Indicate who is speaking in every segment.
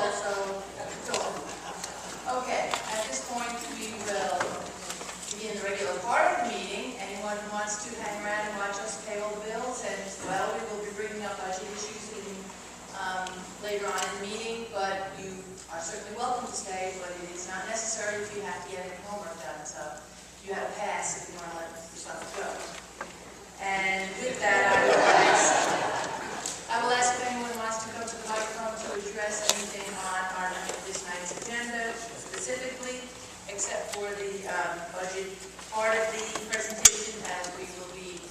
Speaker 1: also talk. Okay, at this point, we will begin the regular part of the meeting. Anyone who wants to hang around and watch us pay all the bills, and well, we will be bringing up budget issues later on in the meeting, but you are certainly welcome to stay, but it is not necessary if you have to get any homework done, so you have a pass if you want to let yourself go. And with that, I will ask if anyone wants to come to the microphone to address anything on this night's agenda specifically, except for the budget part of the presentation, as we will be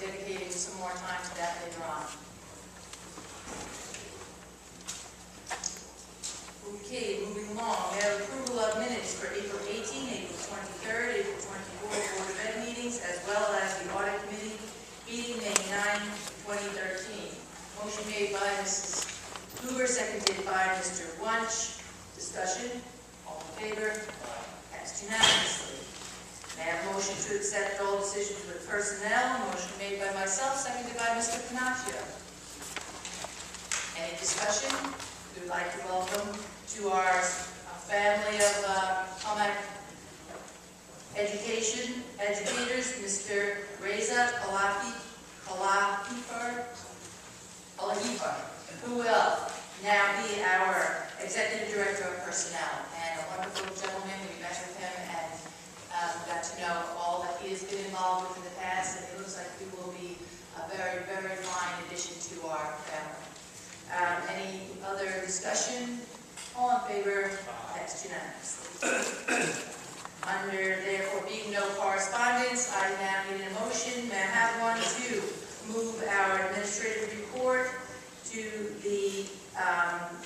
Speaker 1: dedicating some more time to that later on. Okay, moving along, we have approval of minutes for April 18, April 23rd, April 24th Board of Ed meetings, as well as the Audit Committee meeting May 9, 2013. Motion made by Mrs. Hoover, seconded by Mr. Wunsch. Discussion, all in favor? Passed unanimously. May I have a motion to accept all decisions with personnel? Motion made by myself, seconded by Mr. Panaccio. Any discussion? We would like to welcome to our family of Comac educators, Mr. Reza Kalahifar, who will now be our Executive Director of Personnel, and a wonderful gentleman. We met with him and got to know all that he has been involved with in the past, and it looks like he will be a very, very fine addition to our family. Any other discussion? All in favor? Passed unanimously. Under therefore being no correspondence, I now need a motion. May I have one to move our administrative report to the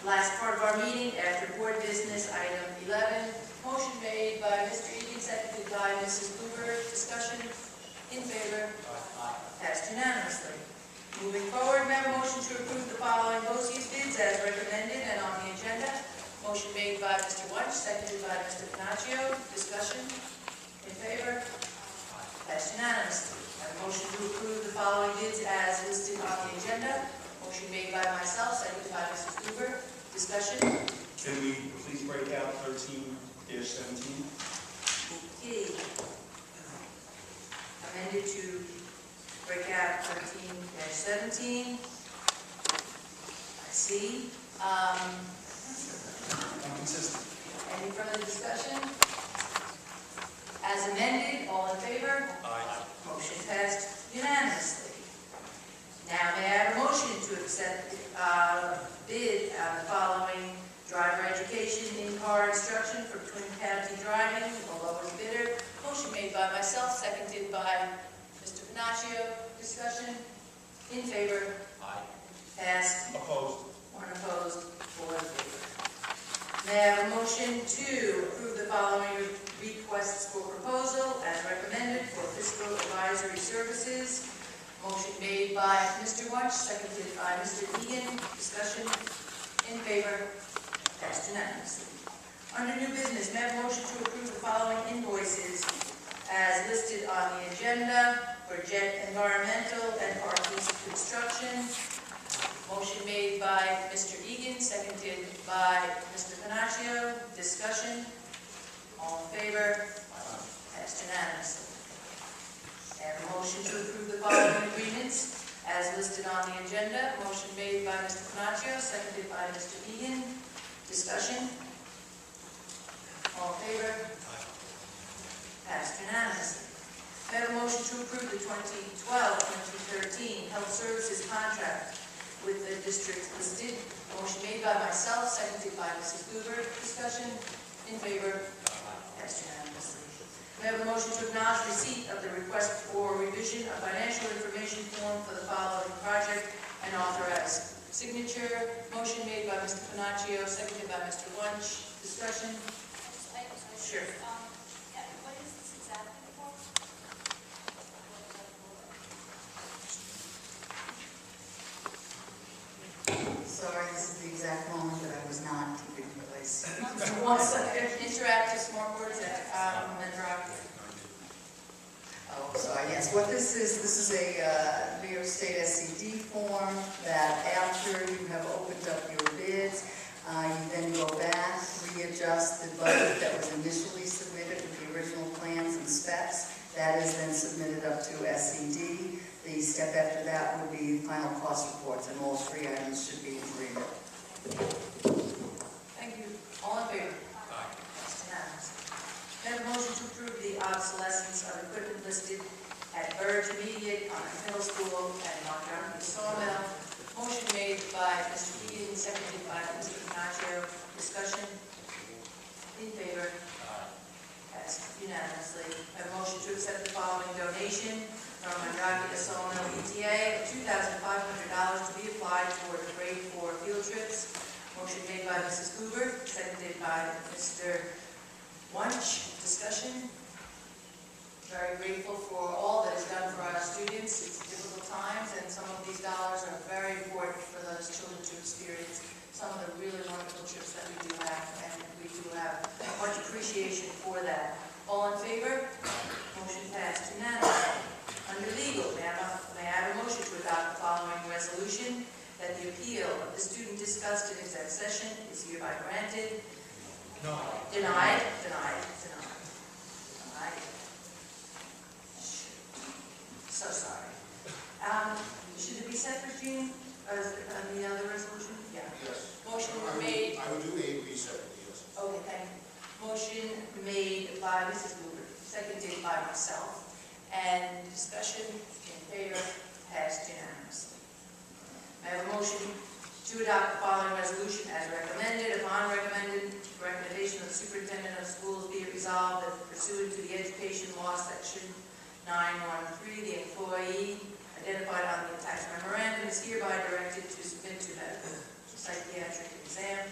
Speaker 1: last part of our meeting after board business, item 11. Motion made by Mr. Egan, seconded by Mrs. Hoover. Discussion? In favor? Passed unanimously. Moving forward, may I have a motion to approve the following BOCES bids as recommended and on the agenda. Motion made by Mr. Wunsch, seconded by Mr. Panaccio. Discussion? In favor? Passed unanimously. I have a motion to approve the following bids as listed on the agenda. Motion made by myself, seconded by Mrs. Hoover. Discussion?
Speaker 2: Can we please break out 13-17?
Speaker 1: Okay. Amended to break out 13-17. I see.
Speaker 2: Consistent.
Speaker 1: Any further discussion? As amended, all in favor?
Speaker 2: Aye.
Speaker 1: Motion passed unanimously. Now may I have a motion to accept bid on the following driver education in-car instruction for Twin County Driving, the lowest bidder. Motion made by myself, seconded by Mr. Panaccio. Discussion? In favor?
Speaker 2: Aye.
Speaker 1: Passed.
Speaker 2: Opposed?
Speaker 1: One opposed, 4 in favor. May I have a motion to approve the following requests for proposal as recommended for fiscal advisory services? Motion made by Mr. Wunsch, seconded by Mr. Egan. Discussion? In favor? Passed unanimously. Under new business, may I have a motion to approve the following invoices as listed on the agenda for Jet Environmental and Parkes Construction? Motion made by Mr. Egan, seconded by Mr. Panaccio. Discussion? All in favor? Passed unanimously. I have a motion to approve the following agreements as listed on the agenda. Motion made by Mr. Panaccio, seconded by Mr. Egan. Discussion? All in favor? Passed unanimously. I have a motion to approve the 2012-2013 Health Services Contract with the districts listed. Motion made by myself, seconded by Mrs. Hoover. Discussion? In favor? Passed unanimously. We have a motion to acknowledge receipt of the request for revision of financial information form for the following project and authorize signature. Motion made by Mr. Panaccio, seconded by Mr. Wunsch. Discussion? Sure.
Speaker 3: What is this exactly for?
Speaker 4: Sorry, this is the exact moment that I was not keeping place.
Speaker 1: One second. Interactive smartboards at Medrock.
Speaker 4: Oh, sorry, yes, what this is a New York State SCD form that after you have opened up your bids,
Speaker 1: by Mrs. Hoover, seconded by Mr. Wunsch. Discussion? Very grateful for all that is done for our students. It's difficult times, and some of these dollars are very important for those children to experience some of the really wonderful trips that we do have, and we do have much appreciation for that. All in favor? Motion passed unanimously. Under legal, may I have a motion to adopt the following resolution, that the appeal of the student discussed in exec session is hereby granted. Denied. So sorry. Should it be separate, Jean, or is it on the other resolution? Yeah.
Speaker 5: Yes.
Speaker 1: Motion made.
Speaker 5: I would do A, B separately, yes.
Speaker 1: Okay, thank you. Motion made by Mrs. Hoover, seconded by myself, and discussion in favor, passed unanimously. I have a motion to adopt the following resolution as recommended. Upon recommendation of the superintendent of schools, be it resolved that pursuant to the education law section 913, the employee identified on the attached memorandum is hereby directed to submit to medical psychiatric exam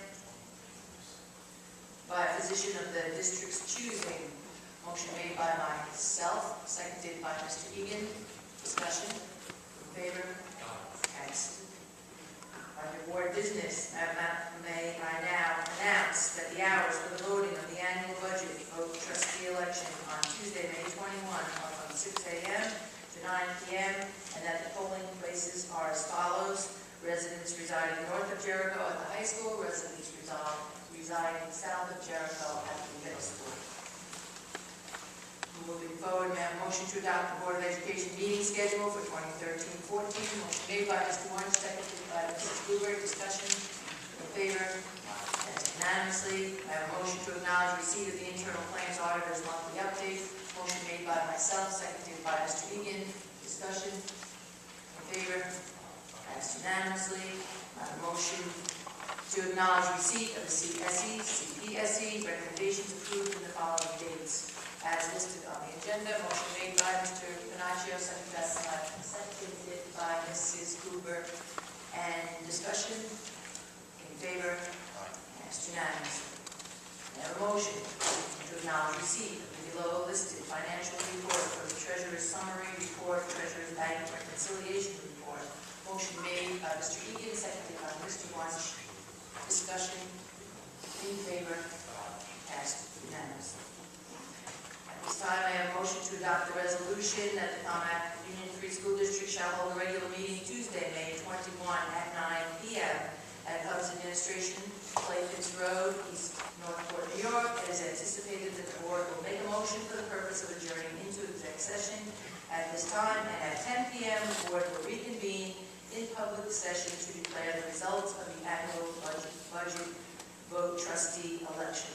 Speaker 1: by a physician of the district's choosing. Motion made by myself, seconded by Mr. Egan. Discussion? In favor? Passed. Under board business, may I now announce that the hours for the voting of the annual budget vote trustee election on Tuesday, May 21, are from 6 a.m. to 9 p.m., and that the polling places are as follows. Residents residing north of Jericho at the high school, residents residing south of Jericho at the middle school. Moving forward, may I have a motion to adopt the Board of Education meeting schedule for 2013-14. Motion made by Mr. Wunsch, seconded by Mrs. Hoover. Discussion? In favor? Passed unanimously. I have a motion to acknowledge receipt of the internal claims auditor's monthly update. Motion made by myself, seconded by Mr. Egan. Discussion? In favor? Passed unanimously. I have a motion to acknowledge receipt of the CPSE recommendations approved in the following dates as listed on the agenda. Motion made by Mr. Panaccio, seconded by Mrs. Cooper. And discussion? In favor? Passed unanimously. I have a motion to acknowledge receipt of the below listed financial report for the treasurer's summary report, treasurer's bank reconciliation report. Motion made by Mr. Egan, seconded by Mr. Wunsch. Discussion? In favor? Passed unanimously. At this time, I have a motion to adopt the resolution that the Commack Union Free School District shall hold a regular meeting Tuesday, May 21 at 9 p.m. at Hubs Administration, Clayfitz Road, East Northport, New York. It is anticipated that the board will make a motion for the purpose of adjourning into exec session at this time, and at 10 p.m. the board will reconvene in public session to declare the results of the annual budget vote trustee election.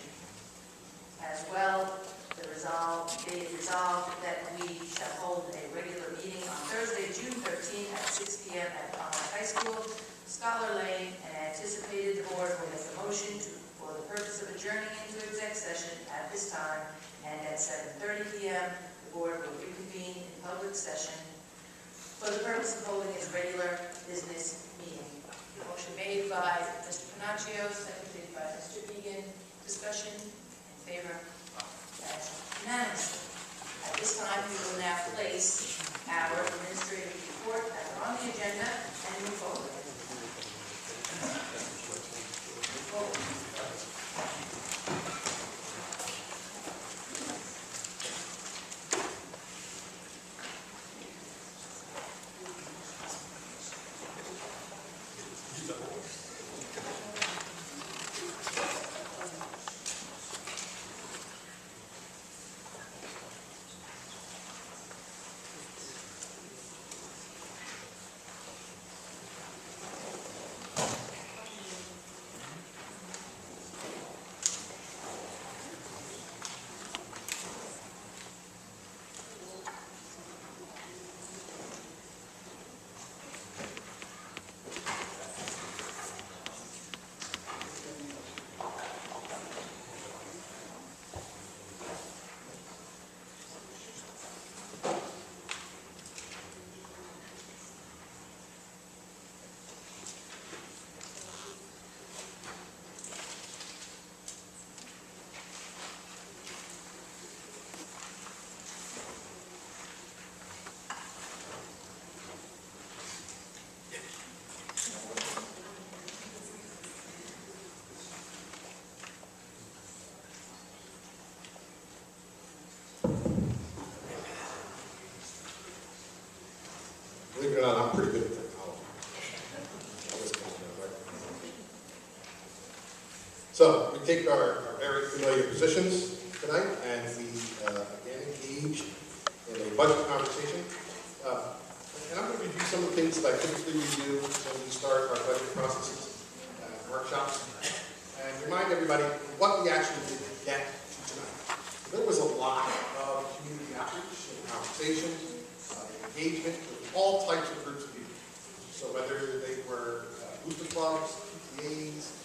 Speaker 1: As well, be it resolved that we shall hold a regular meeting on Thursday, June 13th at 6 p.m. at Commack High School, Scholar Lane, and anticipated the board will make a motion for the purpose of adjourning into exec session at this time, and at 7:30 p.m. the board will reconvene in public session for the purpose of holding its regular business meeting. Motion made by Mr. Panaccio, seconded by Mr. Egan. Discussion? In favor? Passed unanimously. At this time, we will now place our administrative report that are on the agenda and move forward.
Speaker 5: So we take our very familiar positions tonight and we again engage in a budget conversation. And I'm going to review some of the things that I typically review when we start our budget processes and workshops, and remind everybody what we actually did get to tonight. There was a lot of community outreach and conversation, engagement with all types of groups of people. So whether they were booster clubs, PTAs,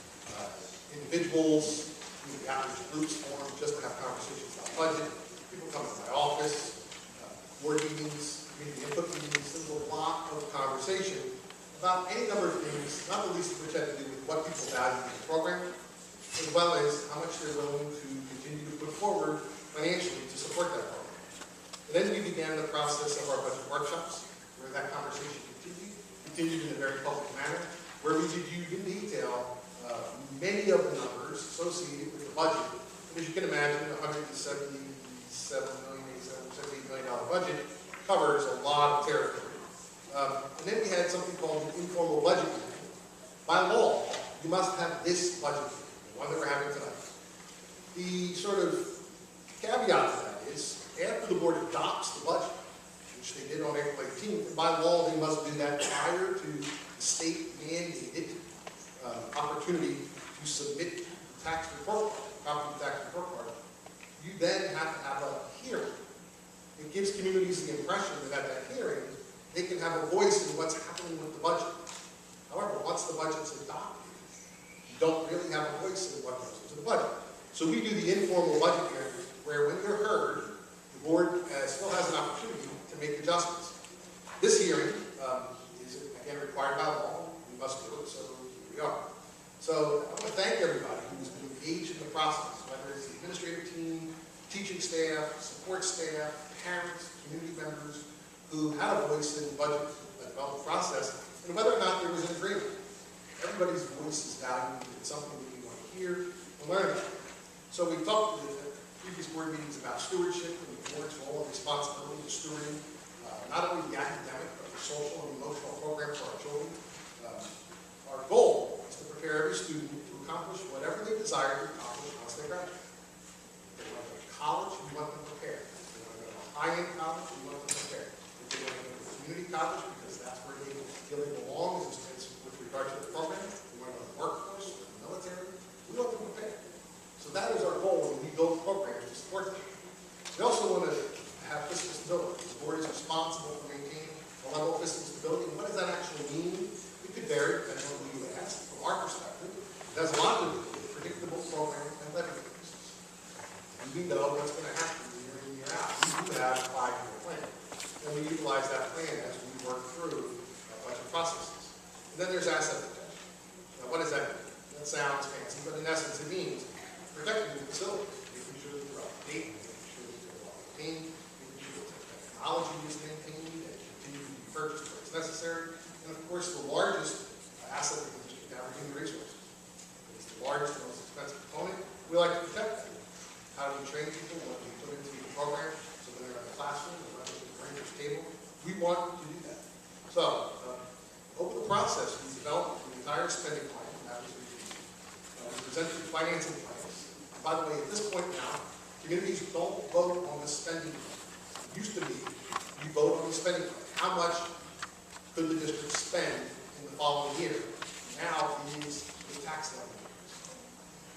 Speaker 5: individuals, community outreach groups formed just to have conversations about budget, people come to my office, board meetings, community input meetings. There was a lot of conversation about any number of things, not the least of which had to do with what people value in the program, as well as how much they're willing to continue to put forward financially to support that program. And then we began the process of our budget workshops, where that conversation continued in a very public manner, where we reviewed in detail many of the numbers associated with the budget. And as you can imagine, $177 million, $78 million budget covers a lot of territory. And then we had something called an informal budget meeting. By law, you must have this budget meeting, the one that we're having tonight. The sort of caveat to that is, after the board adopts the budget, which they did on April 18th, and by law they must do that prior to the state-mandated opportunity to submit the tax report card, copy of the tax report card, you then have to have a hearing. It gives communities the impression that at that hearing, they can have a voice in what's happening with the budget. However, once the budget's adopted, you don't really have a voice in what goes into the budget. So we do the informal budget hearing, where when you're heard, the board still has an opportunity to make adjustments. This hearing is again required by law. We must do it, so here we are. So I want to thank everybody who's been engaged in the process, whether it's the administrative team, teaching staff, support staff, parents, community members, who had a voice in the budget development process, and whether or not there was an agreement. Everybody's voice is valued. It's something that we want to hear and learn about. So we talked in the previous board meetings about stewardship and the board's role and responsibility of stewarding not only the academic, but the social and emotional program for our children. Our goal is to prepare every student to accomplish whatever they desire to accomplish once they graduate. If they want to go to college, we want them prepared. If they want to go to a high-end college, we want them prepared. If they want to go to a community college, because that's where they really belong with regard to the program, we want to go to the workforce, or the military, we want them prepared. So that is our goal when we build programs to support them. We also want to have fiscal stability. The board is responsible for maintaining a level of fiscal stability. And what does that actually mean? It could vary depending on who you ask. From our perspective, it has a lot to do with predictable programs and levy increases. And we know what's going to happen year in, year out. We do have a 5-year plan. And we utilize that plan as we work through our budget processes. And then there's asset protection. Now, what does that mean? That sounds fancy, but in essence, it means protecting the facilities, making sure that they're up to date, making sure that they're well maintained, making sure that the technology is maintained and continues to be purchased where it's necessary. And of course, the largest asset of the district now are human resources. It's the largest and most expensive component. We like to protect that. How do we train people? What do we put into the program so when they're in the classroom, they're not just bring to the table? We want to do that. So, over the process, we developed an entire spending plan that was reviewed. We presented the financing plans. And by the way, at this point now, communities don't vote on the spending plan. It used to be, you vote on the spending plan. How much could the district spend in the following year? Now it is the tax levy.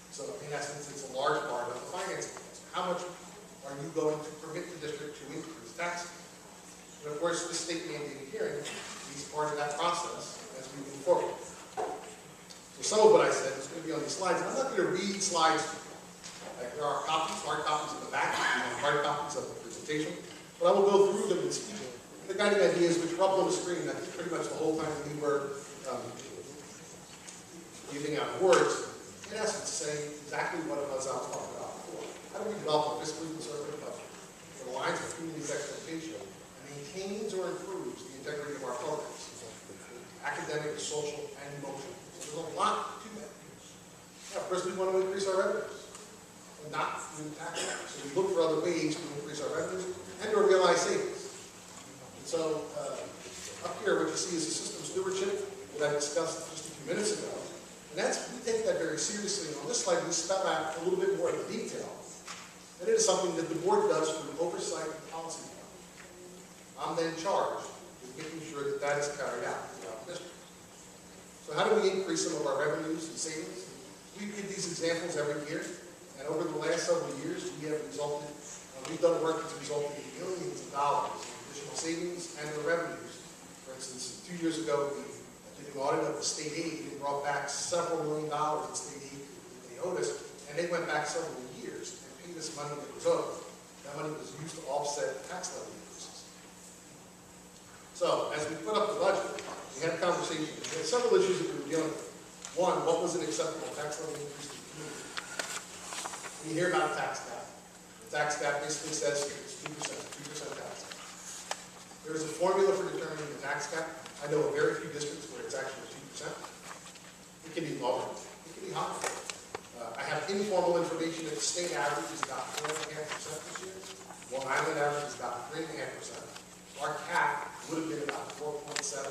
Speaker 5: So in essence, it's a large part of the financing plan. So how much are you going to permit the district to increase taxes? And of course, the state mandated hearing is part of that process as we move forward. So some of what I said is going to be on these slides. I'm not going to read slides to you. There are copies, hard copies in the back, hard copies of the presentation, but I will go through them in speech. The guiding ideas which are up on the screen, I think pretty much the whole time we were giving out words, in essence say exactly what it was I was talking about before. How do we develop a fiscally conservative budget that aligns with community's expectation and maintains or improves the integrity of our programs, academic, social, and emotional. So there's a lot to that. Now, first we want to increase our revenues and not through tax cuts. So we look for other ways to increase our revenues and or realize savings. And so up here what you see is a system stewardship that I discussed just a few minutes ago. And we take that very very seriously. And on this slide, we spell out a little bit more of the detail. And it is something that the board does through oversight and policy development. I'm then charged with making sure that that is carried out throughout the district. So how do we increase some of our revenues and savings? We give these examples every year, and over the last several years, we've done work that's resulted in millions of dollars in additional savings and the revenues. For instance, 2 years ago, we did an audit of the state aid and brought back several $1 million in state aid that they owed us, and they went back several years and paid us money that was owed. That money was used to offset tax levy increases. So, as we put up the budget, we had conversations. We had several issues that we were dealing with. One, what was an acceptable tax levy increase to the community? When you hear about a tax cap, the tax cap basically says it's 2% tax. There is a formula for determining the tax cap. I know of very few districts where it's actually 2%. It can be lower, it can be higher. I have informal information that the state average is about 4.5% this year. Long Island average is about 3.5%. Our cap would have been about 4.7%.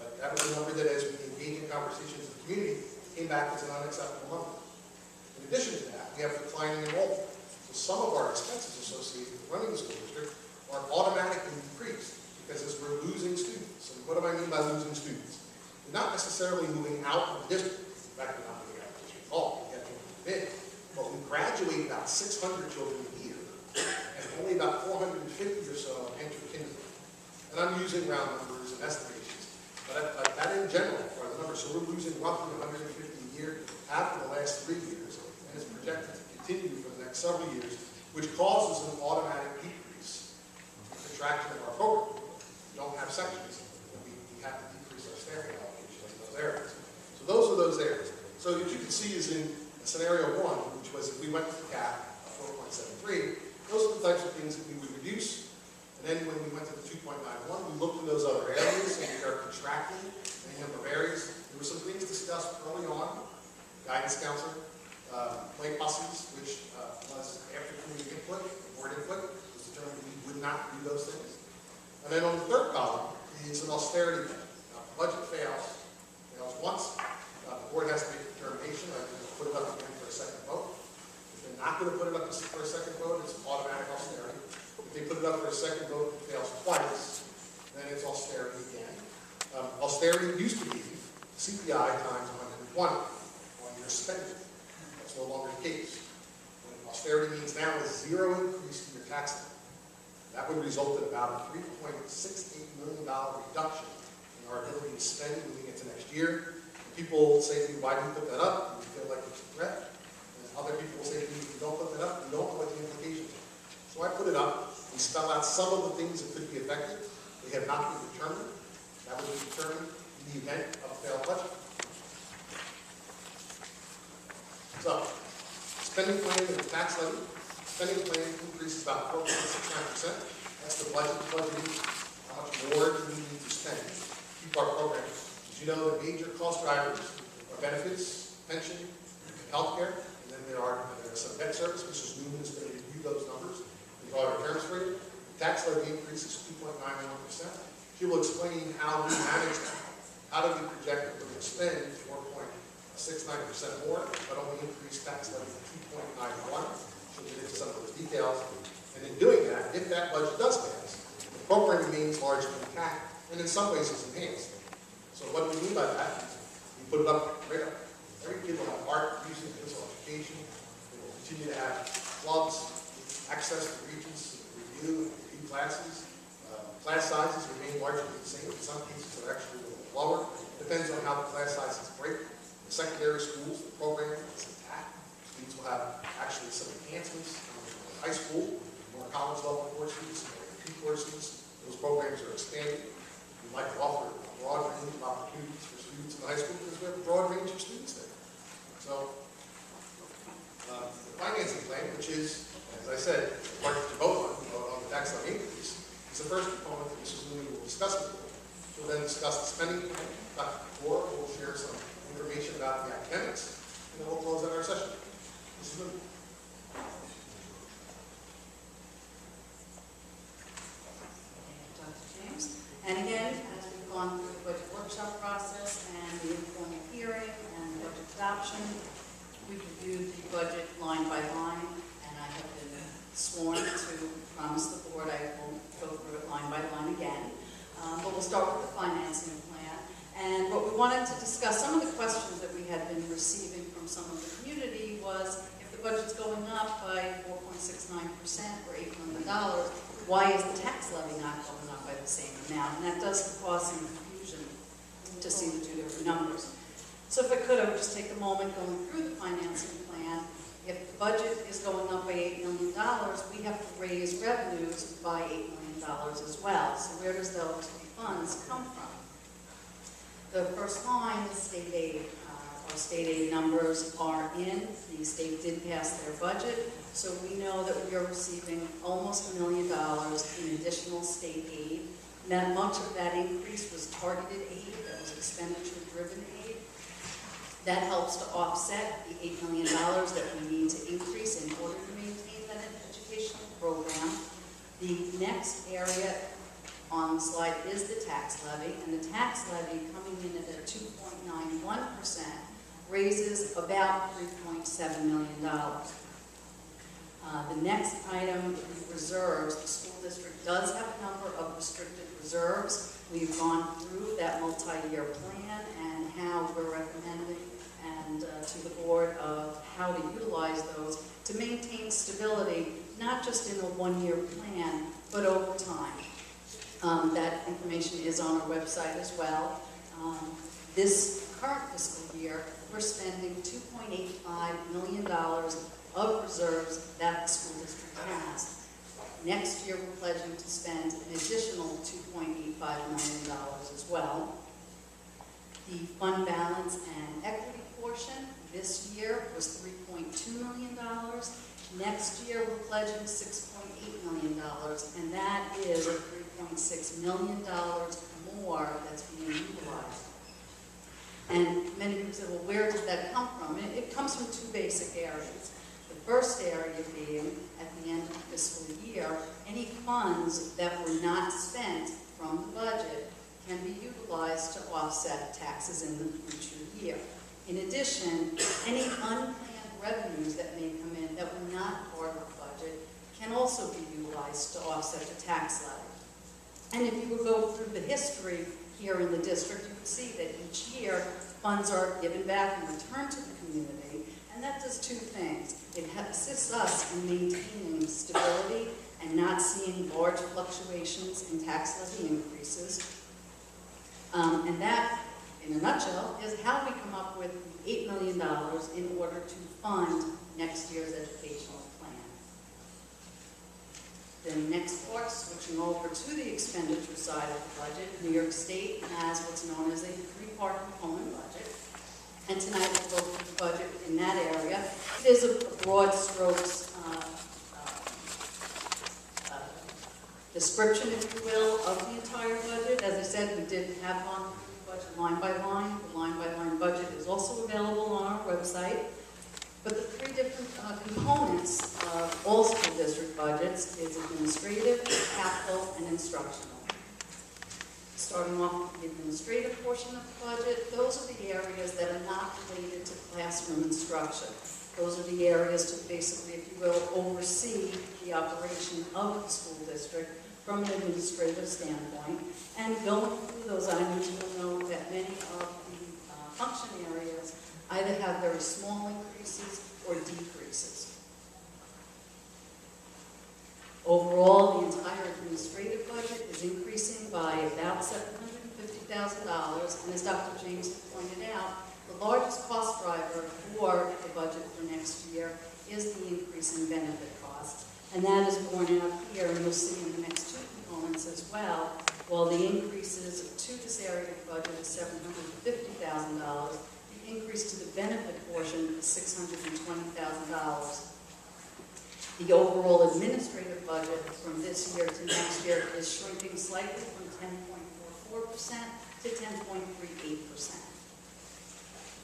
Speaker 5: But that was a number that, as we engage in conversations with the community, came back as an unacceptable number. In addition to that, we have declining enrollment. So some of our expenses associated with running the school district are automatically decreased because as we're losing students. And what do I mean by losing students? They're not necessarily moving out of the district. In fact, they're not moving out of the district at all. We have to move in. But we graduate about 600 children a year, and only about 450 or so enter kindergarten. And I'm using round numbers and estimations. But that in general are the numbers. So we're losing roughly 150 a year after the last 3 years, and it's projected to continue for the next several years, which causes an automatic decrease in contraction of our program. We don't have sections, and we have to decrease our staffing allocation in those areas. So those are those areas. So what you can see is in scenario 1, which was if we went to the cap of 4.73, those are the types of things that we would reduce. And then when we went to the 2.91, we looked in those other areas, and we are contracting any number of areas. There were some things discussed early on, guidance counselor, play buses, which was after community input, board input, was determined we would not do those things. And then on the third column is an austerity plan. Now, if the budget fails once, the board has to make a determination, like put it up again for a second vote. If they're not going to put it up for a second vote, it's automatic austerity. If they put it up for a second vote and it fails twice, then it's austerity again. Austerity used to be CPI times 120 on your spending. That's no longer the case. What austerity means now is zero increase in your tax bill. That would result in about a $3.68 million reduction in our ability to spend moving into next year. People say to me, why do you put that up? And you feel like it's a threat. And other people will say to me, if you don't put that up, you don't know what the implications are. So I put it up. We spell out some of the things that could be affected. They have not been determined. That would be determined in the event of a failed budget. So, spending plan and the tax levy. Spending plan increases about 4.69%. That's the budget budgeting. How much more do we need to spend to keep our programs? As you know, the major cost drivers are benefits, pension, and healthcare. And then there are some debt service. Mrs. Newman is going to review those numbers in broader terms for you. The tax levy increase is 2.91%. She will explain how we manage that. How do we project that we're going to spend 4.69% more, but only increase tax levy to 2.91%. She'll get into some of those details. And in doing that, if that budget does pass, the program remains largely intact, and in some ways it's enhanced. So what do we mean by that? We put it up right up. Every kid will have art, music, physical education. They will continue to have clubs, access to regents, review, and repeat classes. Class sizes remain largely the same. In some cases, they're actually a little lower. Depends on how the class sizes break. In secondary schools, the program is intact. Students will have actually some enhancements in high school, more college level courses, more repeat courses. Those programs are expanding. We like to offer a broad range of opportunities for students in high school because we have a broad range of students there. So, the financing plan, which is, as I said, part to vote on the tax levy increase, is the first component that Mrs. Louie will discuss with you. She'll then discuss the spending plan. Dr. Kapoor will share some information about the academics, and then we'll close out our session. Mrs. Louie.
Speaker 4: Dr. James. And again, as we've gone through the budget workshop process and the informal hearing and budget adoption, We've reviewed the budget line by line, and I have been sworn to promise the board I won't go through it line by line again. But we'll start with the financing plan. And what we wanted to discuss, some of the questions that we had been receiving from some of the community was, if the budget's going up by 4.69% or $8 million, why is the tax levy not going up by the same amount? And that does cause some confusion to see the two different numbers. So if I could, I would just take a moment going through the financing plan. If the budget is going up by $8 million, we have to raise revenues by $8 million as well. So where does those funds come from? The first line is state aid. Our state aid numbers are in. The state did pass their budget, so we know that we are receiving almost $1 million in additional state aid. Now, much of that increase was targeted aid, that was expenditure-driven aid. That helps to offset the $8 million that we need to increase in order to maintain that educational program. The next area on the slide is the tax levy, and the tax levy coming in at a 2.91% raises about $3.7 million. The next item is reserves. The school district does have a number of restricted reserves. We've gone through that multi-year plan and how we're recommending and to the board of how to utilize those to maintain stability, not just in a one-year plan, but over time. That information is on our website as well. This current fiscal year, we're spending $2.85 million of reserves that the school district has. Next year, we're pledging to spend an additional $2.85 million as well. The fund balance and equity portion this year was $3.2 million. Next year, we're pledging $6.8 million, and that is $3.6 million more that's being utilized. And many people say, well, where does that come from? It comes from two basic areas. The first area being, at the end of the fiscal year, any funds that were not spent from the budget can be utilized to offset taxes in the future year. In addition, any unplanned revenues that may come in that were not part of the budget can also be utilized to offset the tax levy. And if you would go through the history here in the district, you would see that each year funds are given back and returned to the community, and that does two things. It assists us in maintaining stability and not seeing large fluctuations in tax levy increases. And that, in a nutshell, is how we come up with $8 million in order to fund next year's educational plan. The next part, switching over to the expenditure side of the budget, New York State has what's known as a three-part component budget. And tonight we'll go through the budget in that area. It is a broad strokes description, if you will, of the entire budget. As I said, we did have gone through the budget line by line. The line-by-line budget is also available on our website. But the three different components of all school district budgets is administrative, capital, and instructional. Starting off with the administrative portion of the budget, those are the areas that are not related to classroom instruction. Those are the areas to basically, if you will, oversee the operation of the school district from an administrative standpoint. And going through those items, you'll know that many of the function areas either have very small increases or decreases. Overall, the entire administrative budget is increasing by about $750,000, and as Dr. James pointed out, the largest cost driver for the budget for next year is the increase in benefit costs, and that is borne out here, and you'll see in the next two components as well. While the increases to this area of budget is $750,000, the increase to the benefit portion is $620,000. The overall administrative budget from this year to next year is shrinking slightly from 10.44% to 10.38%.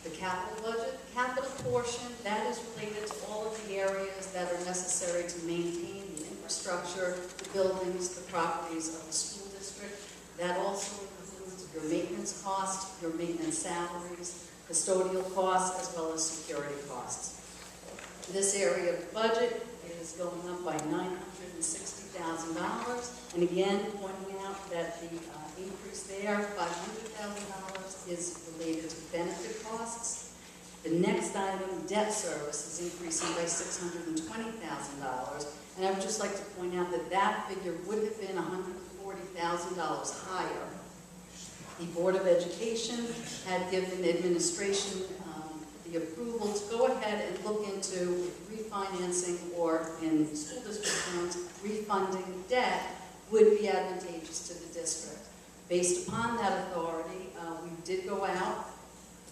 Speaker 4: The capital budget, capital portion, that is related to all of the areas that are necessary to maintain the infrastructure, the buildings, the properties of the school district. That also includes your maintenance costs, your maintenance salaries, custodial costs, as well as security costs. This area of the budget is going up by $960,000. And again, pointing out that the increase there, $500,000, is related to benefit costs. The next item, debt service, is increasing by $620,000. And I would just like to point out that that figure would have been $140,000 higher. The Board of Education had given administration the approval to go ahead and look into refinancing, or in school district terms, refunding debt would be advantageous to the district. Based upon that authority, we did go out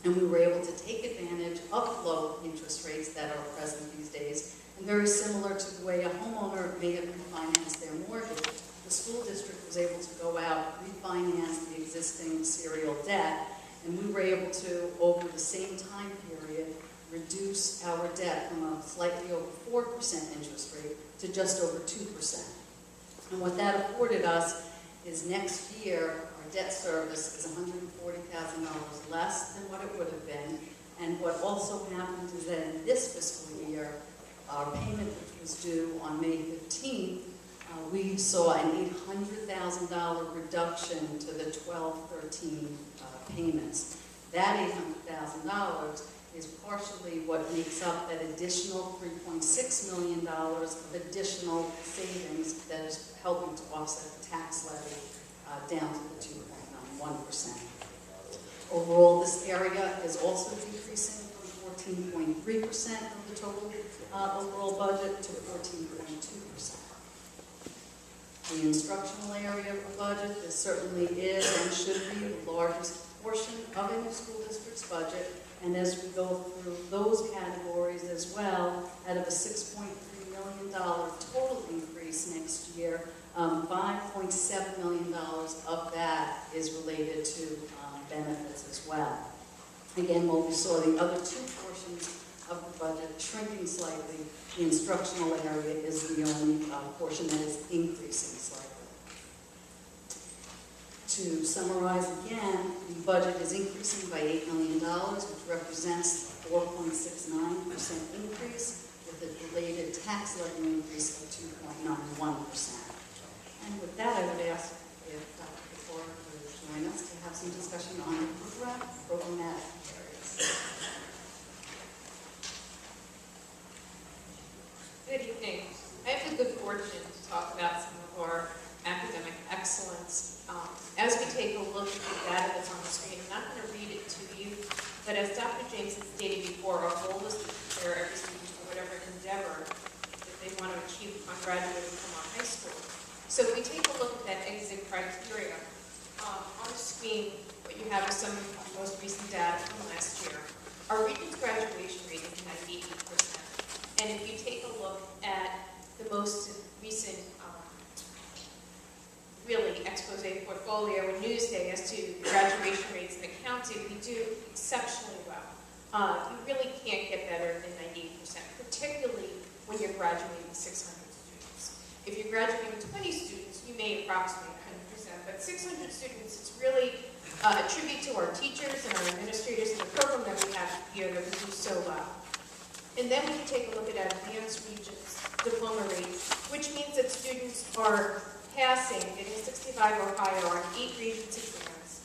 Speaker 4: and we were able to take advantage of low interest rates that are present these days, and very similar to the way a homeowner may have refinanced their mortgage. The school district was able to go out, refinance the existing serial debt, and we were able to, over the same time period, reduce our debt from a slightly over 4% interest rate to just over 2%. And what that afforded us is next year, our debt service is $140,000 less than what it would have been. And what also happened is that in this fiscal year, our payment, which was due on May 15th, we saw an $800,000 reduction to the 12-13 payments. That $800,000 is partially what makes up that additional $3.6 million of additional savings that is helping to offset the tax levy down to the 2.91%. Overall, this area is also decreasing from 14.3% of the total overall budget to 14.2%. The instructional area of the budget, this certainly is and should be the largest portion of any school district's budget. And as we go through those categories as well, out of a $6.3 million total increase next year, $5.7 million of that is related to benefits as well. Again, while we saw the other two portions of the budget shrinking slightly, the instructional area is the only portion that is increasing slightly. To summarize again, the budget is increasing by $8 million, which represents a 4.69% increase, with a related tax levy increase of 2.91%. And with that, I would ask if Dr. Kapoor would join us to have some discussion on the programmatic areas.
Speaker 6: Good evening. I have the good fortune to talk about some of our academic excellence. As we take a look at the data that's on the screen, I'm not going to read it to you, but as Dr. James has stated before, our goal is to prepare every student for whatever endeavor that they want to achieve upon graduating from our high school. So if we take a look at that exit criteria, on the screen, what you have is some of the most recent data from last year. Our region's graduation rate is 98%. And if you take a look at the most recent really expose portfolio and Newsday as to graduation rates in the county, we do exceptionally well. You really can't get better than 98%, particularly when you're graduating 600 students. If you're graduating 20 students, you may approximate 100%, but 600 students, it's really a tribute to our teachers and our administrators and the program that we have here that we do so well. And then we can take a look at our advanced regions diploma rate, which means that students are passing, getting 65 or higher on 8 Regents exams,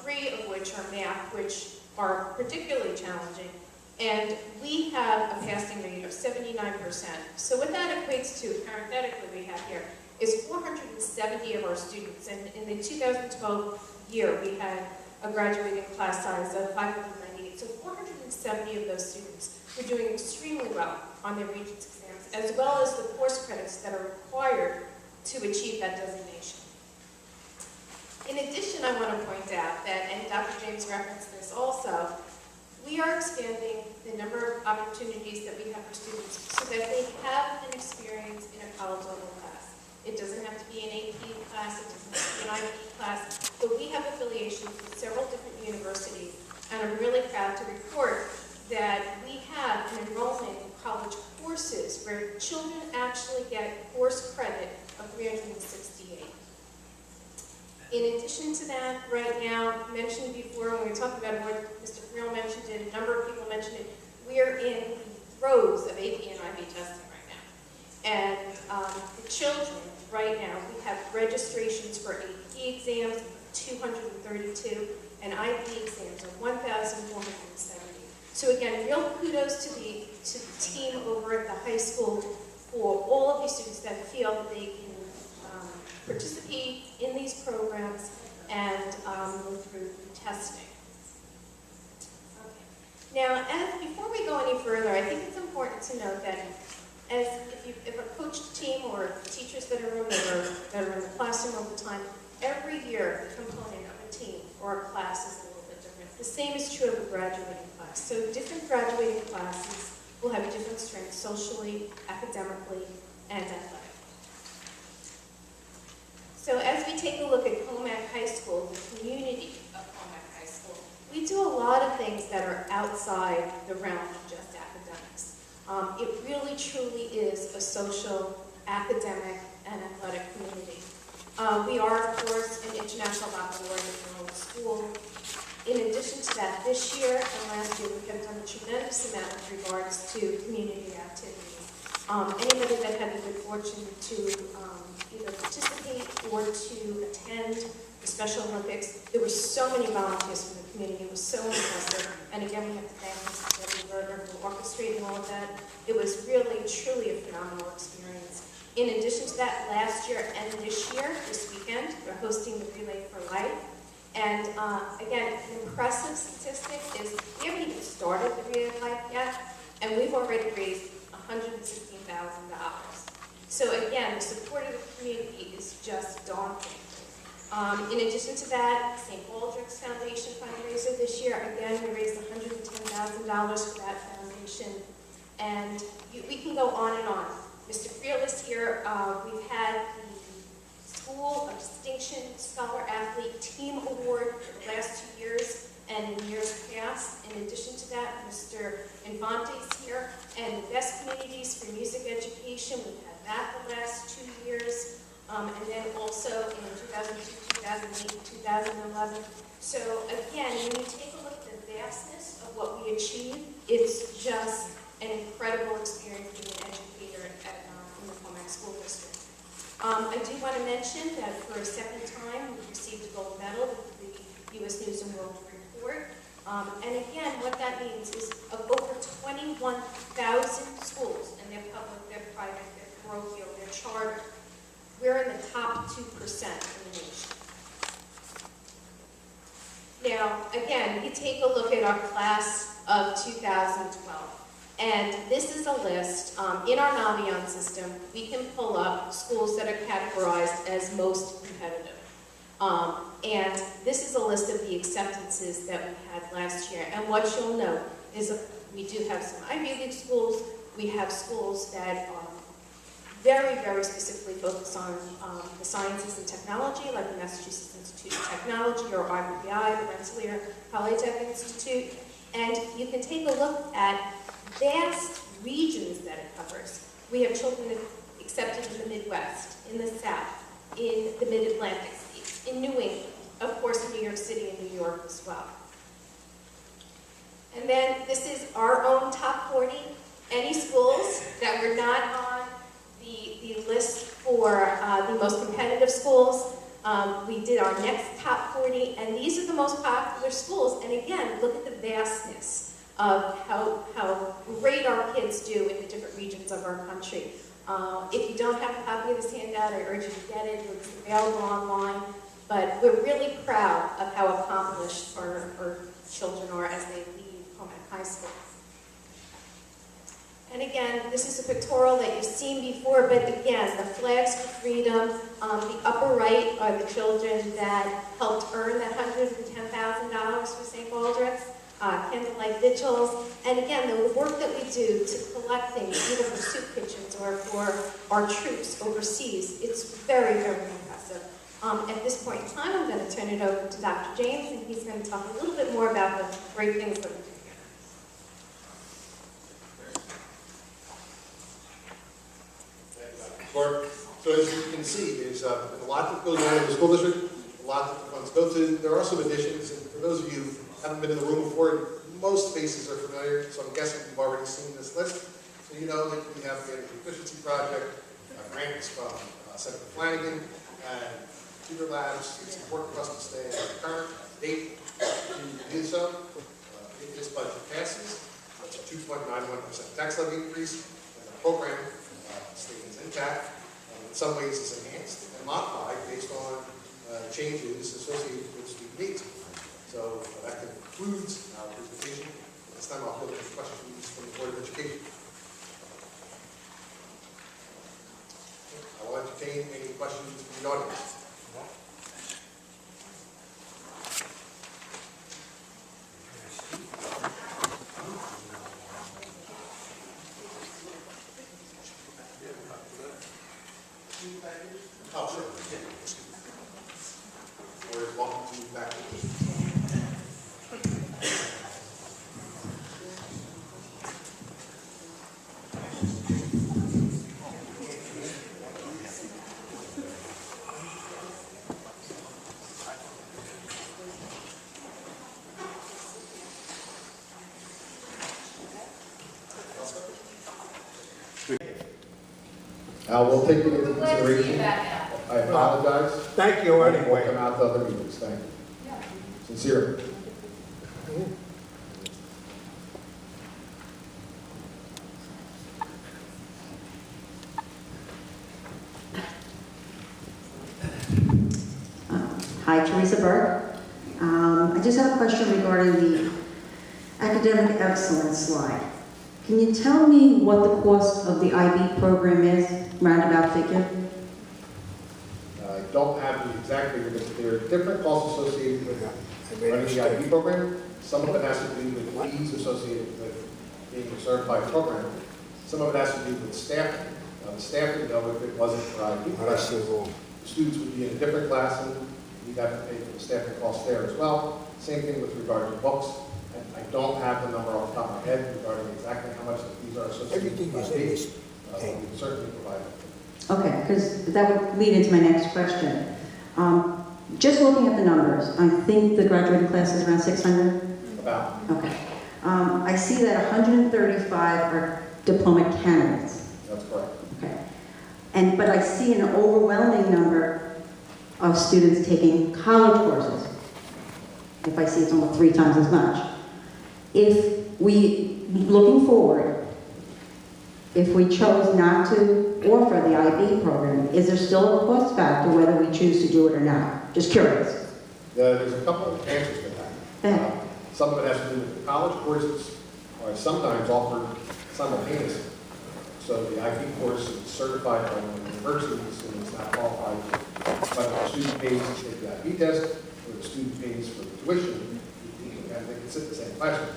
Speaker 6: 3 of which are math, which are particularly challenging, and we have a passing rate of 79%. So what that equates to, parenthetically we have here, is 470 of our students, and in the 2012 year we had a graduating class size of 598, so 470 of those students were doing extremely well on their Regents exams, as well as the course credits that are required to achieve that designation. In addition, I want to point out that, and Dr. James referenced this also, we are expanding the number of opportunities that we have for students so that they have an experience in a college level class. It doesn't have to be an AP class, it doesn't have to be an IB class, but we have affiliations with several different universities, and I'm really proud to report that we have an enrollment in college courses where children actually get course credit of 368. In addition to that, right now, mentioned before, when we were talking about what Mr. Friel mentioned it, a number of people mentioned it, we are in the throes of AP and IB testing right now. And the children, right now, we have registrations for AP exams of 232 and IB exams of 1,470. So again, real kudos to the team over at the high school for all of these students that feel that they can participate in these programs and go through testing. Okay. Now, before we go any further, I think it's important to note that if a coached team or teachers that are in the classroom all the time, every year the component of a team or a class is a little bit different. The same is true of a graduating class. So different graduating classes will have different strengths socially, academically, and athletically. So as we take a look at Comac High School, the community of Comac High School, we do a lot of things that are outside the realm of just academics. It really, truly is a social, academic, and athletic community. We are, of course, an international baccalaureate school. In addition to that, this year and last year, we have done a tremendous amount with regards to community activities. Anybody that had the good fortune to either participate or to attend the Special Olympics, there were so many volunteers from the community. It was so impressive. And again, we have to thank Mrs. Debbie Berger for orchestrating all of that. It was really, truly a phenomenal experience. In addition to that, last year and this year, this weekend, we're hosting the Relay for Life. And again, an impressive statistic is we haven't even started the Relay for Life yet, and we've already raised $116,000. So again, the support of the community is just daunting. In addition to that, St. Baldrick's Foundation fundraiser this year, again, we raised $110,000 for that foundation. And we can go on and on. Mr. Friel is here. We've had the School of Distinction Scholar Athlete Team Award for the last 2 years and in years past. In addition to that, Mr. Infante is here. And the Best Communities for Music Education, we've had that the last 2 years. And then also in 2002, 2008, 2011. So again, when you take a look at the vastness of what we achieved, it's just an incredible experience being an educator in the Comac School District. I do want to mention that for a second time, we received a gold medal with the U.S. News and World Report. And again, what that means is of over 21,000 schools, and they're public, they're private, they're parochial, they're charter, we're in the top 2% in the nation. Now, again, we take a look at our class of 2012. And this is a list. In our Navion system, we can pull up schools that are categorized as most competitive. And this is a list of the acceptances that we had last year. And what you'll note is we do have some Ivy League schools. We have schools that are very, very specifically focused on the sciences and technology, like the Massachusetts Institute of Technology or RPI, the Rensselaer Polytechnic Institute. And you can take a look at vast regions that it covers. We have children accepted in the Midwest, in the South, in the Mid-Atlantic states, in New England, of course in New York City and New York as well. And then this is our own top 40. Any schools that were not on the list for the most competitive schools, we did our next top 40, and these are the most popular schools. And again, look at the vastness of how great our kids do in the different regions of our country. If you don't have a copy of this handout, I urge you to get it. It's available online. But we're really proud of how accomplished our children are as they leave Comac High School. And again, this is a pictorial that you've seen before, but again, the Flags for Freedom, the upper right are the children that helped earn that $110,000 for St. Baldrick's, candlelight vigils, and again, the work that we do to collect things, either for soup kitchens or for our troops overseas, it's very, very impressive. At this point in time, I'm going to turn it over to Dr. James, and he's going to talk a little bit more about the great things that we do.
Speaker 5: So as you can see, there's a lot that goes on in the school district, a lot that the funds go to. There are some additions, and for those of you who haven't been in the room before, most faces are familiar, so I'm guessing you've already seen this list. So you know that we have the Energy Efficiency Project, grants from Senator Flanagan, and Tutor Labs. It's important for us to stay on the current date to do so. If this budget passes, that's a 2.91% tax levy increase, and the program stays intact. In some ways is enhanced and modified based on changes associated with student needs. So that concludes our presentation. This time I'll field any questions from the Board of Education. I will entertain any questions from the audience. Oh, sure. Or is welcome to move back to we'll take it into
Speaker 1: Glad to see you
Speaker 5: consideration.
Speaker 1: back now.
Speaker 5: I apologize.
Speaker 7: Thank you
Speaker 5: We'll
Speaker 7: anyway.
Speaker 5: come out to other meetings. Thank you. Sincerely.
Speaker 8: Hi, Teresa Burke. I just have a question regarding the academic excellence slide. Can you tell me what the cost of the IB program is, roundabout figure?
Speaker 5: I don't have the exact figure, but there are different costs associated with running the IB program. Some of it has to do with fees associated with being a certified program. Some of it has to do with staffing. The staffing, though, if it wasn't for IB, the students would be in a different class, and we'd have to pay for the staffing costs there as well. Same thing with regard to books. And I don't have the number off the top of my head regarding exactly how much the fees are associated
Speaker 7: Everything
Speaker 5: with
Speaker 7: is in
Speaker 5: IB.
Speaker 7: this
Speaker 5: We can certainly provide that.
Speaker 8: Okay, because that would lead into my next question. Just looking at the numbers, I think the graduating class is around 600?
Speaker 5: About,
Speaker 8: Okay. I see that 135 are diploma candidates.
Speaker 5: that's correct.
Speaker 8: Okay. But I see an overwhelming number of students taking college courses. If I see it's almost 3 times as much. If we, looking forward, if we chose not to offer the IB program, is there still a cost factor whether we choose to do it or not? Just curious.
Speaker 5: There's a couple of answers to that.
Speaker 8: Okay.
Speaker 5: Some of it has to do with the college courses are sometimes offered simultaneously. So the IB course is certified by the university, the student is not qualified. But the student pays to take the IB test, or the student pays for the tuition, and they can sit in the same classroom.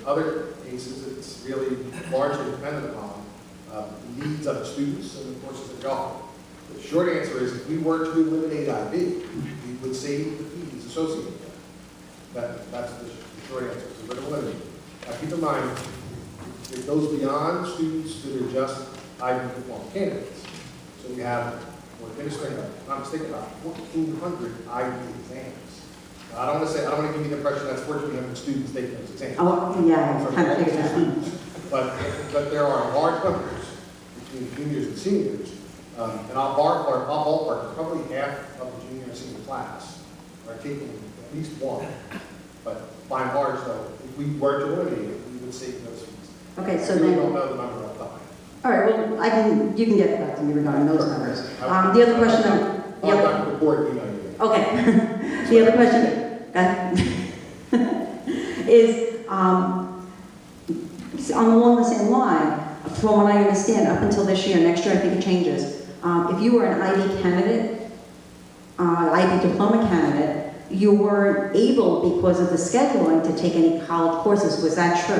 Speaker 5: In other cases, it's really largely dependent upon the needs of the students and the courses that they offer. The short answer is, if we were to eliminate IB, we would save the fees associated with that. That's the short answer. So we're going to eliminate it. Now, keep in mind, it goes beyond students that are just IB diploma candidates. So we have, we're administering, if I'm not mistaken, about 1,400 IB exams. Now, I don't want to give you the impression that's 1,400 students taking those exams.
Speaker 8: Oh, yeah, I kind of figured that.
Speaker 5: But there are large numbers between juniors and seniors, and I'll ballpark, probably half of the junior and senior class are taking at least one. But by and large, though, if we were to eliminate it, we would save those fees.
Speaker 8: Okay, so
Speaker 5: I really
Speaker 8: then,
Speaker 5: don't know the number off the top of my head.
Speaker 8: all right, well, you can get back to me regarding those numbers. The other question,
Speaker 5: I'll back to the board, email you.
Speaker 8: okay, the other question is, along the same line, from what I understand, up until this year, next year I think it changes, if you were an IB candidate, IB diploma candidate, you weren't able, because of the scheduling, to take any college courses. Was that true?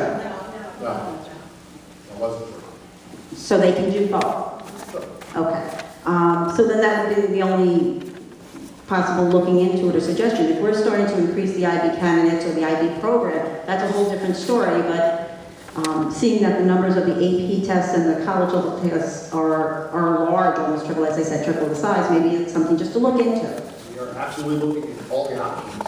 Speaker 5: No, that wasn't true.
Speaker 8: So they can do both?
Speaker 5: Sure.
Speaker 8: Okay. So then that would be the only possible looking into it or suggestion. If we're starting to increase the IB candidates or the IB program, that's a whole different story, but seeing that the numbers of the AP tests and the college level tests are large, almost triple, as I said, triple the size, maybe it's something just to look into.
Speaker 5: We are are absolutely looking at all the options.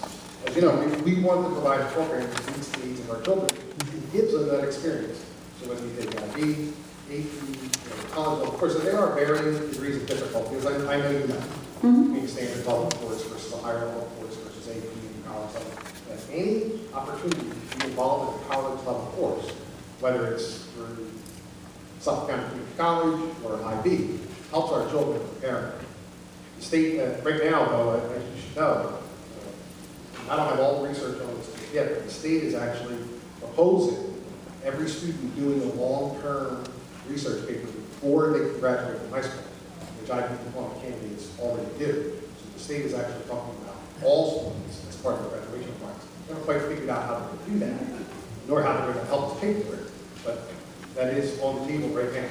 Speaker 5: As you know, we want to provide a program that meets the needs of our children, and gives them that experience. So whether you take IB, AP, college level courses, there are varying degrees of difficulty, because I know you know, being standard level course versus a higher level course versus AP and college level. And any opportunity to be involved in a college level course, whether it's through Suffolk County Community College or IB, helps our children prepare. The state, right now, though, as you should know, I don't have all the research on this yet, but the state is actually proposing every student doing a long-term research paper before they can graduate from high school, which I think diploma candidates already do. So the state is actually talking about all students as part of the graduation requirements. They haven't quite figured out how to do that, nor how they're going to help us pay for it, but that is on the table right now.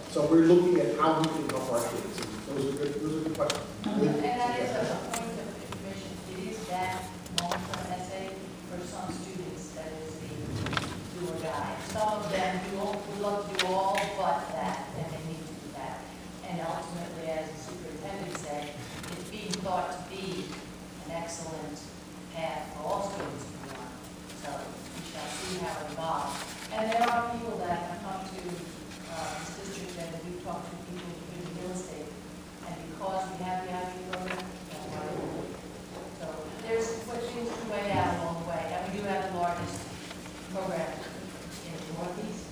Speaker 5: So we're looking at how we can help our kids. And those are good questions.
Speaker 1: And that is a point of information. It is that long-term essay for some students that is the do or die. Some of them would love to do all but that, and they need to do that. And ultimately, as the superintendent said, it's being thought to be an excellent path for all students to be on. So we shall see how it evolves. And there are people that have come to this district, and we've talked to people in real estate, and because we have the IB program, that's why we're doing it. So there's things to weigh out along the way, and we do have the largest program in the Northeast.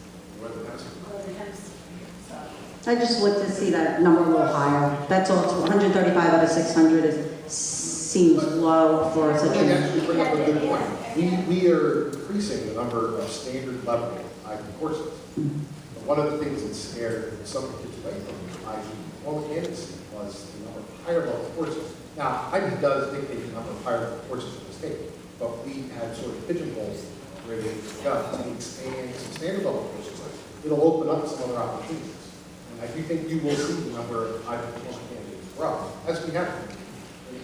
Speaker 1: So,
Speaker 8: I just would to see that number a little higher. That's all, 135 out of 600 seems low for such
Speaker 5: They
Speaker 8: a...
Speaker 5: actually bring up a good point. We are increasing the number of standard level IB courses. But one of the things that scared some of the kids away from IB diploma candidacy was the number of higher level courses. Now, IB does dictate the number of higher level courses in the state, but we had sort of pigeonholes where they go to expand some standard level courses. It'll open up some other opportunities. And I do think you will see the number of IB diploma candidates grow, as we have been.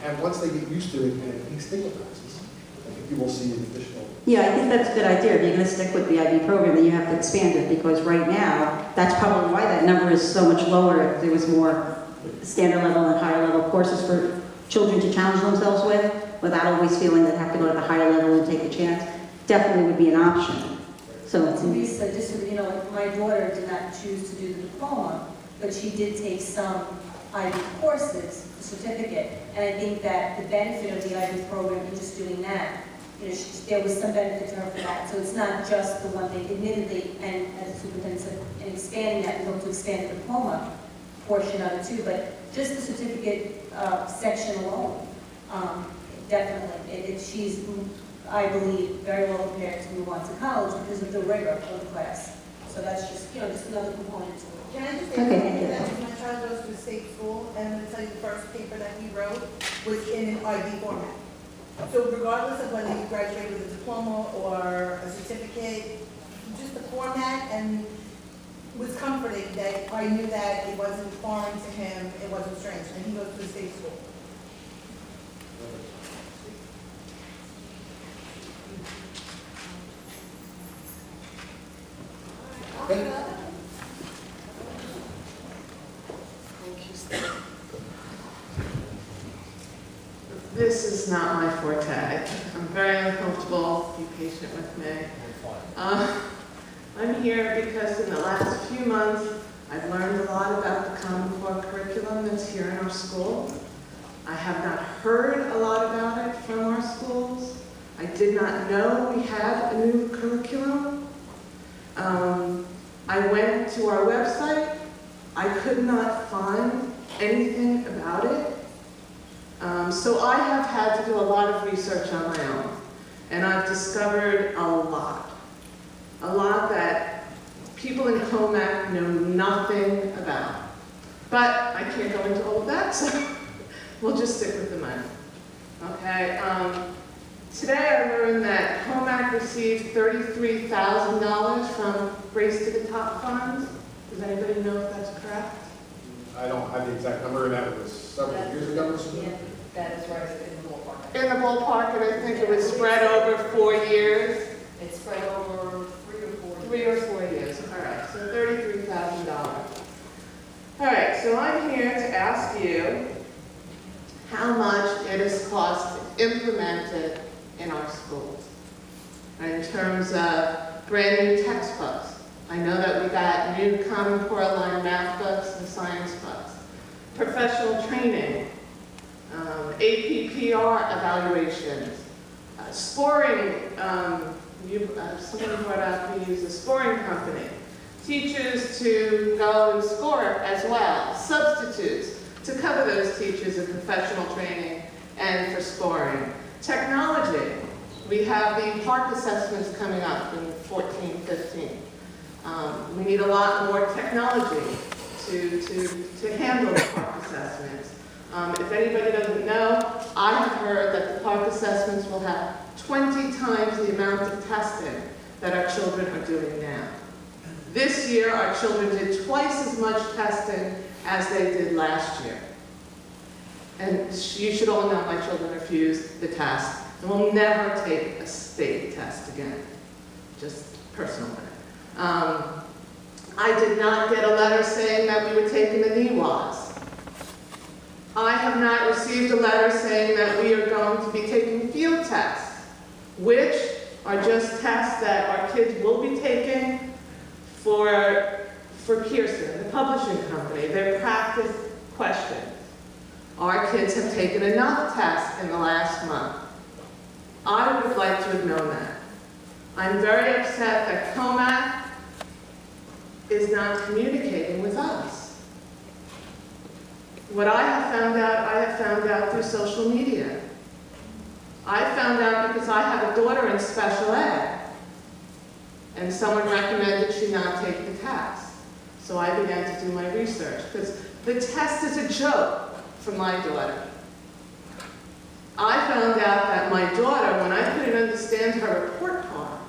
Speaker 5: And once they get used to it and it destigmatizes, I think you will see an additional.
Speaker 8: Yeah, I think that's a good idea. If you're going to stick with the IB program, then you have to expand it, because right now, that's probably why that number is so much lower. If there was more standard level and higher level courses for children to challenge themselves with, without always feeling they have to go to the higher level and take a chance, definitely would be an option. So,
Speaker 7: Teresa, just, you know, my daughter did not choose to do the diploma, but she did take some IB courses, the certificate, and I think that the benefit of the IB program in just doing that, you know, there was some benefit to her for that. So it's not just the one thing, admittedly, and as the superintendent said, in expanding that, we hope to expand the diploma portion of it too, but just the certificate section alone, definitely, she's, I believe, very well prepared to move on to college because of the rigor of the class. So that's just, you know, just another component to it.
Speaker 9: Can I just
Speaker 8: Okay,
Speaker 9: say
Speaker 8: thank you.
Speaker 9: that my child goes to a state school, and I'm going to tell you the first paper that he wrote was in an IB format. So regardless of whether you graduate with a diploma or a certificate, just the format, and was comforting that I knew that it wasn't foreign to him, it wasn't strange, and he goes to a state school.
Speaker 10: This is not my forte. I'm very uncomfortable. Be patient with me. I'm here because in the last few months, I've learned a lot about the Common Core curriculum that's here in our school. I have not heard a lot about it from our schools. I did not know we had a new curriculum. I went to our website. I could not find anything about it. So I have had to do a lot of research on my own, and I've discovered a lot that people in COMAC know nothing about. But I can't go into all of that, so we'll just stick with the money. Okay. Today I learned that COMAC received $33,000 from Race to the Top funds. Does anybody know if that's correct?
Speaker 5: I don't have the exact number, and that was several years ago.
Speaker 1: yeah, that is right, in the ballpark.
Speaker 10: In the ballpark, and I think it was spread over 4 years.
Speaker 1: It's spread over 3 or 4 years.
Speaker 10: 3 or 4 years, all right, so $33,000. All right, so I'm here to ask you, how how much it has cost to implement it in our schools. In terms of brand new textbooks, I know that we got new Common Core Line math books and science books. Professional training, APPR evaluations, scoring, someone brought up we use a scoring company. Teachers to go and score as well, substitutes to cover those teachers in professional training and for scoring. Technology, we have the park assessments coming up in 14-15. We need a lot more technology to handle the park assessments. If anybody doesn't know, I have heard that the park assessments will have 20 times the amount of testing that our children are doing now. This year, our children did twice as much testing as they did last year. And you should all know my children refused the test and will never take a state test again. Just personally. I did not get a letter saying that we were taking the NEWAs. I have not received a letter saying that we are going to be taking field tests, which are just tests that our kids will be taking for Pearson, the publishing company. They're practice questions. Our kids have taken enough tests in the last month. I would like to have known that. I'm very upset that COMAC is not communicating with us. What I have found out through social media. I found out because I have a daughter in special ed, and someone recommended she not take the test. So I began to do my research, because the test is a joke for my daughter. I found out that my daughter, when I couldn't understand her report card,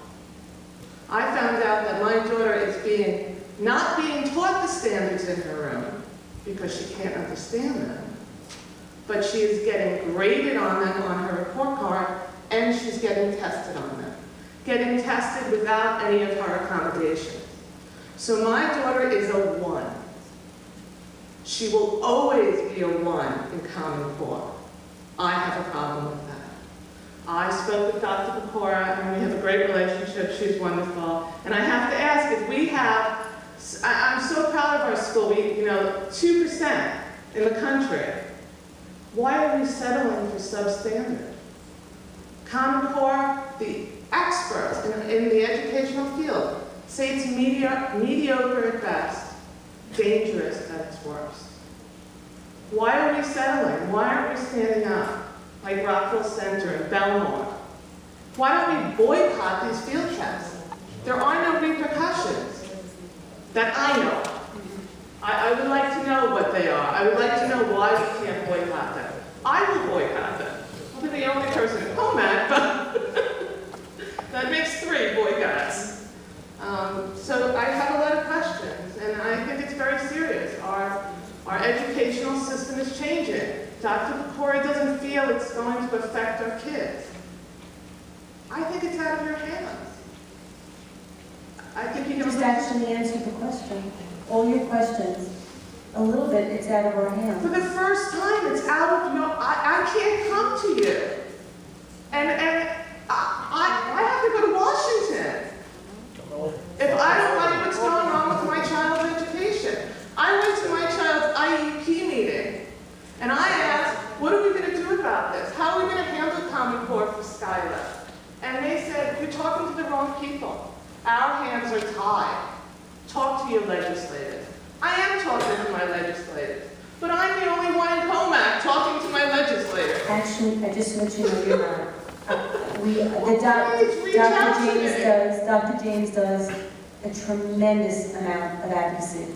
Speaker 10: I found out that my daughter is not being taught the standards in her room because she can't understand them, but she is getting graded on them on her report card, and she's getting tested on them. Getting tested without any of her accommodations. So my daughter is a 1. She will always be a 1 in Common Core. I have a problem with that. I spoke with Dr. Pecora, and we have a great relationship. She's wonderful. And I have to ask, if we have, I'm so proud of our school, 2% in the country. Why are we settling for substandard? Common Core, the experts in the educational field say it's mediocre at best, dangerous at its worst. Why are we settling? Why aren't we standing up like Rockville Center and Belmore? Why don't we boycott these field tests? There are no repercussions that I know of. I would like to know what they are. I would like to know why we can't boycott them. I will boycott them. I'll be the only person at COMAC, but that makes 3 boycotts. So I have a lot of questions, and I think it's very serious. Our educational system is changing. Dr. Pecora doesn't feel it's going to affect our kids. I think it's out of your hands. I think you
Speaker 7: Just actually answered the question. All your questions, a little bit, it's out of our hands.
Speaker 10: For the first time, it's out of your, I can't come to you. And I have to go to Washington. If I don't know what's going on with my child's education. I went to my child's IEP meeting, and I asked, what are we going to do about this? How are we going to handle Common Core for Skylar? And they said, you're talking to the wrong people. Our hands are tied. Talk to your legislators. I am talking to my legislators, but I'm the only one in COMAC talking to my legislators.
Speaker 7: Actually, I just want you to know you're not. Dr. James does a tremendous amount of advocacy.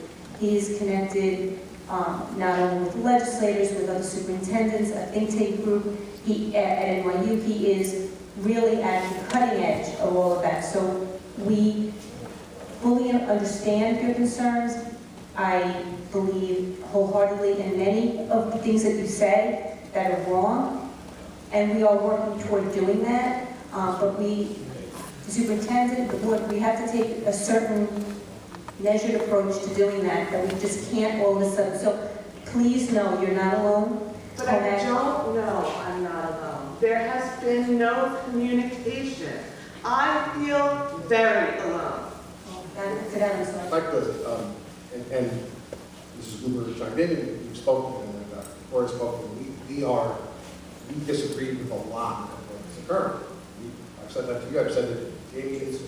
Speaker 7: He is connected not only with legislators, with other superintendents, a think tank group. At NYU, he is really at the cutting edge of all of that. So we fully understand your concerns. I believe wholeheartedly in many of the things that you say that are wrong, and we are working toward doing that. But the superintendent, the board, we have to take a certain measured approach to doing that we just can't all of a sudden. So please know you're not alone.
Speaker 10: But I don't know I'm not alone. There has been no communication. I feel very alone.
Speaker 7: Sit down, I'm sorry.
Speaker 5: I'd like to, and Mrs. Gruber chimed in, and you've spoken, and Cora spoken, we disagree with a lot of what's occurring. I've said that to you, I've said that Jamie's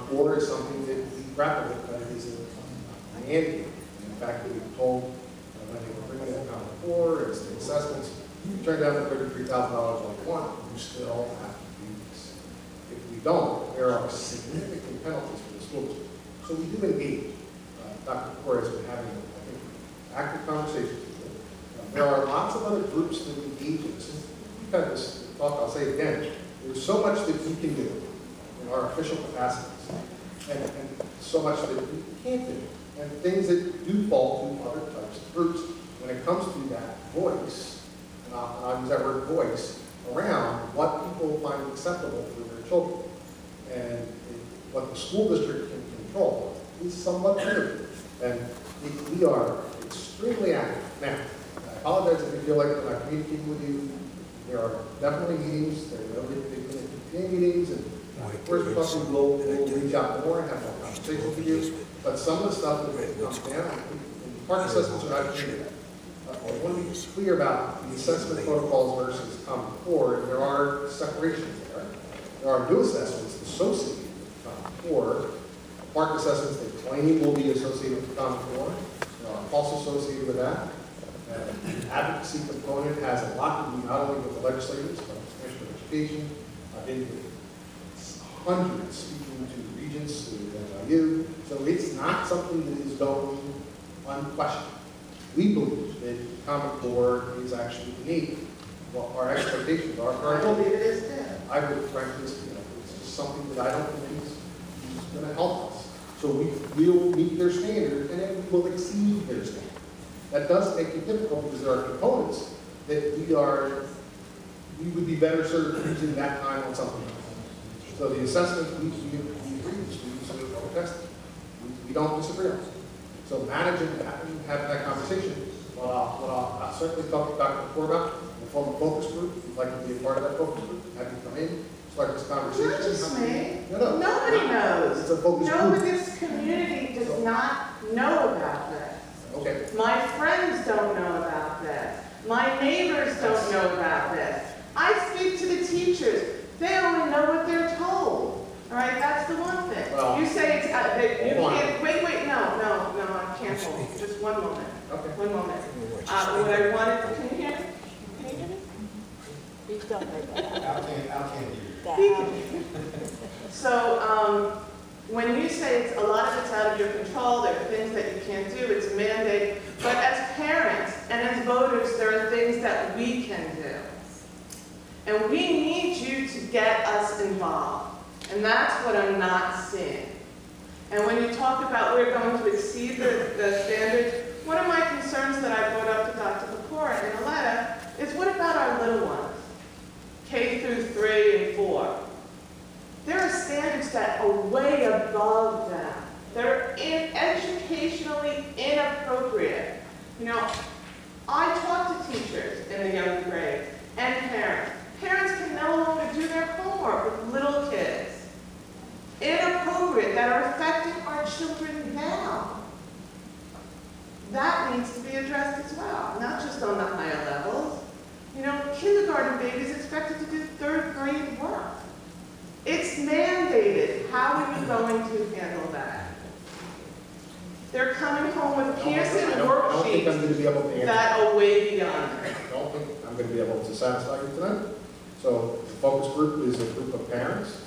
Speaker 5: Core is something that we grapple with, but it is a mandate. And in fact, we were told when they were bringing in Core, as the assessments, you turn down the $33,000 like one, you still have to do this. If we don't, there are significant penalties for the school district. So we do engage. Dr. Core has been having, I think, active conversations with them. There are lots of other groups that engage in this. We've had this talk, I'll say it again. There's so much that we can do in our official capacities, and so much that we can't do, and things that do fall to other types of groups when it comes to that voice, and I'll use that word voice, around what people find acceptable for their children. And what the school district can control is somewhat limited. And we are extremely active. Now, I apologize if you feel like when I communicating with you, there are definitely meetings, there are PTA meetings, and first talking, we'll reach out more and have more conversations with you. But some of the stuff that comes down, and park assessments are not clear. I want to be clear about the assessment protocols versus Common Core. There are separations there. There are new assessments associated with Common Core. Park assessments that claim will be associated with Common Core are also associated with that. The advocacy component has a lot to do not only with the legislators, but with the Commissioner of Education. I've been with hundreds speaking to regents, to NIU. So it's not something that is going unquestioned. We believe that Common Core is actually needed. What our expectations are for our children. I would frankly, it's just something that I don't think is going to help us. So we will meet their standard, and then we will exceed their standard. That does make it difficult because there are components that we would be better served using that time on something else. So the assessment, we agree with students who are tested. We don't disagree on it. So managing that and having that conversation, what I'll certainly talk to Dr. Core about, and form a focus group. If you'd like to be a part of that focus group, have you come in, start this conversation.
Speaker 10: Not just me.
Speaker 5: No.
Speaker 10: Nobody knows.
Speaker 5: It's a focus group.
Speaker 10: Nobody in this community does not know about this.
Speaker 5: Okay.
Speaker 10: My friends don't know about this. My neighbors don't know about this. I speak to the teachers. They only know what they're told. All right, that's the one thing.
Speaker 5: Well,
Speaker 10: you say it's, you
Speaker 5: hold on.
Speaker 10: can't, wait, no, I can't hold. Just one moment.
Speaker 5: Okay.
Speaker 10: One moment. What I wanted, can you hear me? Can you hear me? He can. So, when you say it's, a lot of it's out of your control, there are things that you can't do, it's a mandate, but as parents and as voters, there are things that we can do. And we need you to get us involved. And that's what I'm not seeing. And when you talk about we're going to exceed the standards, one of my concerns that I brought up to Dr. Pecora in a letter is what about our little ones? K through 3 and 4. There are standards that are way above them. They're educationally inappropriate. You know, I talk to teachers in the younger grade and parents. Parents can no longer do their homework with little kids. Inappropriate, that are affecting our children now. That needs to be addressed as well, not just on the higher levels. You know, kindergarten babies expected to do 3rd grade work. It's mandated. How are you going to handle that? They're coming home with Pearson
Speaker 5: I don't think I'm going to be able to
Speaker 10: worksheets
Speaker 5: answer.
Speaker 10: that are way beyond.
Speaker 5: I don't think I'm going to be able to satisfy you tonight. So the focus group is a group of parents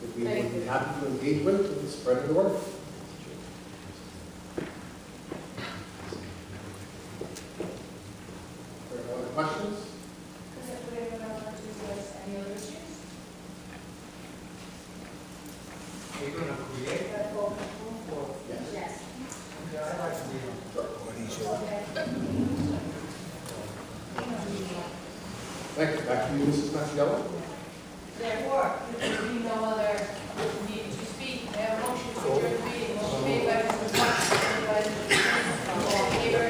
Speaker 5: that we would be happy to engage with and spreading the word. Are there other questions?
Speaker 1: Any other issues?
Speaker 11: Are you going to create that focus group or?
Speaker 1: Yes.
Speaker 11: Yeah, I'd like to be on.
Speaker 5: Thank you. Back to you, Mrs. Mastriello.
Speaker 1: Therefore, there will be no other need to speak. May I have a motion to adjourn the meeting? Motion made by Mr. Fox, seconded by Mr. All in favor?